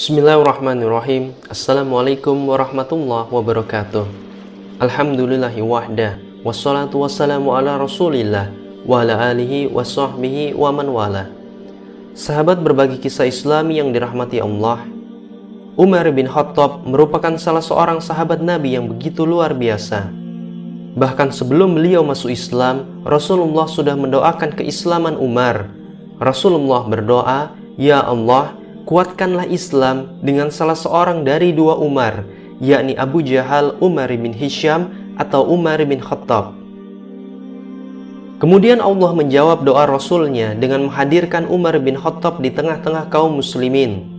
Bismillahirrahmanirrahim. Assalamualaikum warahmatullahi wabarakatuh. Alhamdulillahi wahda, wassalatu wassalamu ala rasulillah, wa ala alihi wa sahbihi wa man wala. Sahabat berbagi kisah Islami yang dirahmati Allah, Umar bin Khattab merupakan salah seorang sahabat Nabi yang begitu luar biasa. Bahkan sebelum beliau masuk Islam, Rasulullah sudah mendoakan keislaman Umar. Rasulullah berdoa, "Ya Allah, kuatkanlah Islam dengan salah seorang dari dua Umar, yakni Abu Jahal Umar bin Hisham atau Umar bin Khattab." Kemudian Allah menjawab doa Rasulnya dengan menghadirkan Umar bin Khattab di tengah-tengah kaum muslimin.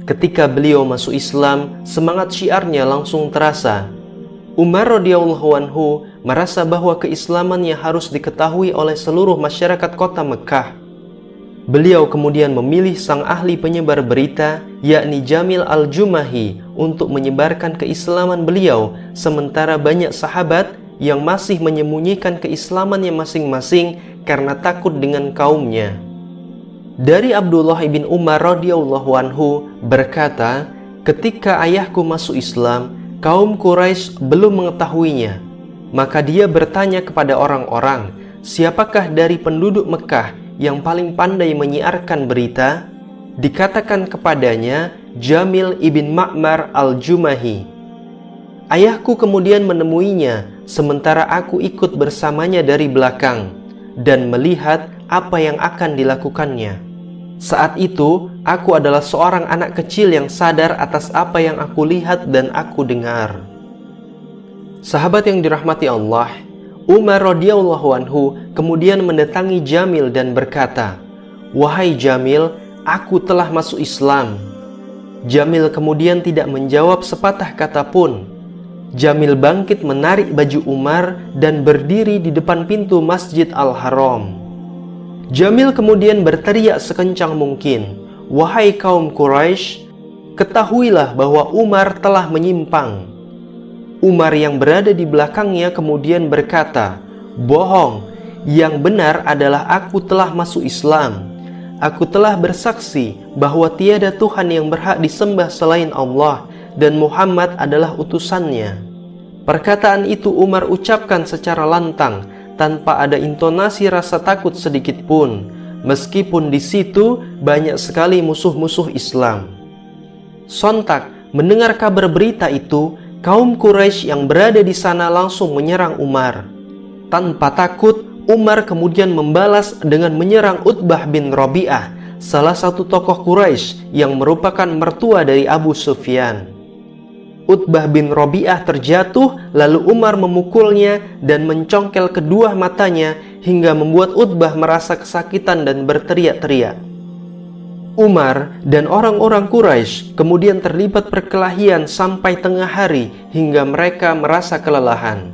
Ketika beliau masuk Islam, semangat syiarnya langsung terasa. Umar radhiyallahu anhu merasa bahwa keislamannya harus diketahui oleh seluruh masyarakat kota Mekah. Beliau kemudian memilih sang ahli penyebar berita, yakni Jamil al-Jumahi, untuk menyebarkan keislaman beliau, sementara banyak sahabat yang masih menyembunyikan keislamannya masing-masing karena takut dengan kaumnya. Dari Abdullah bin Umar radhiyallahu anhu berkata, "Ketika ayahku masuk Islam, kaum Quraisy belum mengetahuinya. Maka dia bertanya kepada orang-orang, 'Siapakah dari penduduk Mekah yang paling pandai menyiarkan berita?' Dikatakan kepadanya, 'Jamil ibn Ma'mar al-Jumahi.' Ayahku kemudian menemuinya, sementara aku ikut bersamanya dari belakang dan melihat apa yang akan dilakukannya. Saat itu, aku adalah seorang anak kecil yang sadar atas apa yang aku lihat dan aku dengar." Sahabat yang dirahmati Allah, Umar radhiyallahu anhu kemudian mendatangi Jamil dan berkata, "Wahai Jamil, aku telah masuk Islam." Jamil kemudian tidak menjawab sepatah kata pun. Jamil bangkit menarik baju Umar dan berdiri di depan pintu Masjid Al-Haram. Jamil kemudian berteriak sekencang mungkin, "Wahai kaum Quraisy, ketahuilah bahwa Umar telah menyimpang." Umar yang berada di belakangnya kemudian berkata, "Bohong, yang benar adalah aku telah masuk Islam. Aku telah bersaksi bahwa tiada Tuhan yang berhak disembah selain Allah dan Muhammad adalah utusannya." Perkataan itu Umar ucapkan secara lantang, tanpa ada intonasi rasa takut sedikit pun, meskipun di situ banyak sekali musuh-musuh Islam. Sontak mendengar kabar berita itu, kaum Quraisy yang berada di sana langsung menyerang Umar. Tanpa takut, Umar kemudian membalas dengan menyerang Utbah bin Rabi'ah, salah satu tokoh Quraisy yang merupakan mertua dari Abu Sufyan. Utbah bin Rabi'ah terjatuh, lalu Umar memukulnya dan mencongkel kedua matanya hingga membuat Utbah merasa kesakitan dan berteriak-teriak. Umar dan orang-orang Quraisy kemudian terlibat perkelahian sampai tengah hari hingga mereka merasa kelelahan.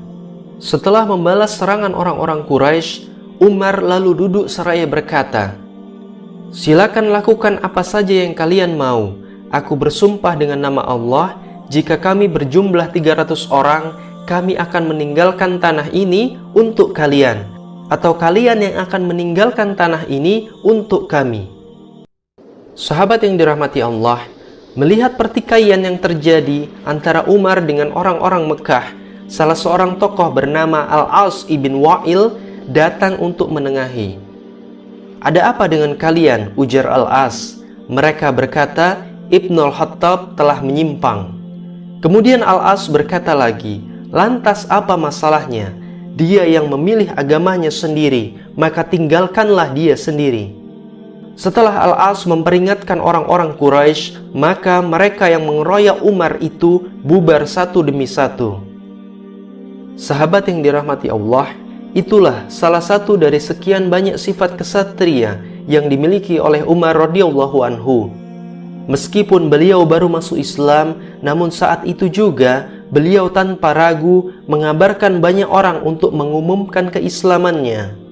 Setelah membalas serangan orang-orang Quraisy, Umar lalu duduk seraya berkata, "Silakan lakukan apa saja yang kalian mau. Aku bersumpah dengan nama Allah, jika kami berjumlah 300 orang, kami akan meninggalkan tanah ini untuk kalian, atau kalian yang akan meninggalkan tanah ini untuk kami." Sahabat yang dirahmati Allah, melihat pertikaian yang terjadi antara Umar dengan orang-orang Mekah, salah seorang tokoh bernama Al-As ibn Wa'il datang untuk menengahi. "Ada apa dengan kalian?" ujar Al-As. Mereka berkata, "Ibnul Khattab telah menyimpang." Kemudian Al-As berkata lagi, "Lantas apa masalahnya? Dia yang memilih agamanya sendiri, maka tinggalkanlah dia sendiri." Setelah Al-As memperingatkan orang-orang Quraisy, maka mereka yang mengeroyok Umar itu bubar satu demi satu. Sahabat yang dirahmati Allah, itulah salah satu dari sekian banyak sifat kesatria yang dimiliki oleh Umar radhiyallahu anhu. Meskipun beliau baru masuk Islam, namun saat itu juga beliau tanpa ragu mengabarkan banyak orang untuk mengumumkan keislamannya.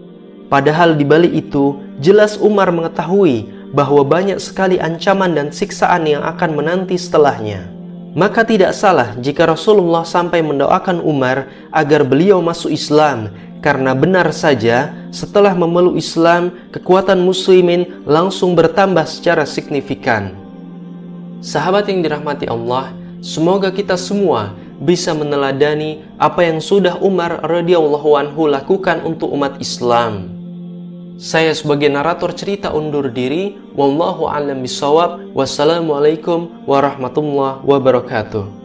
Padahal di balik itu, jelas Umar mengetahui bahwa banyak sekali ancaman dan siksaan yang akan menanti setelahnya. Maka tidak salah jika Rasulullah sampai mendoakan Umar agar beliau masuk Islam, karena benar saja setelah memeluk Islam, kekuatan muslimin langsung bertambah secara signifikan. Sahabat yang dirahmati Allah, semoga kita semua bisa meneladani apa yang sudah Umar radhiyallahu anhu lakukan untuk umat Islam. Saya sebagai narator cerita undur diri. Wallahu a'lam bishawab. Wassalamualaikum warahmatullahi wabarakatuh.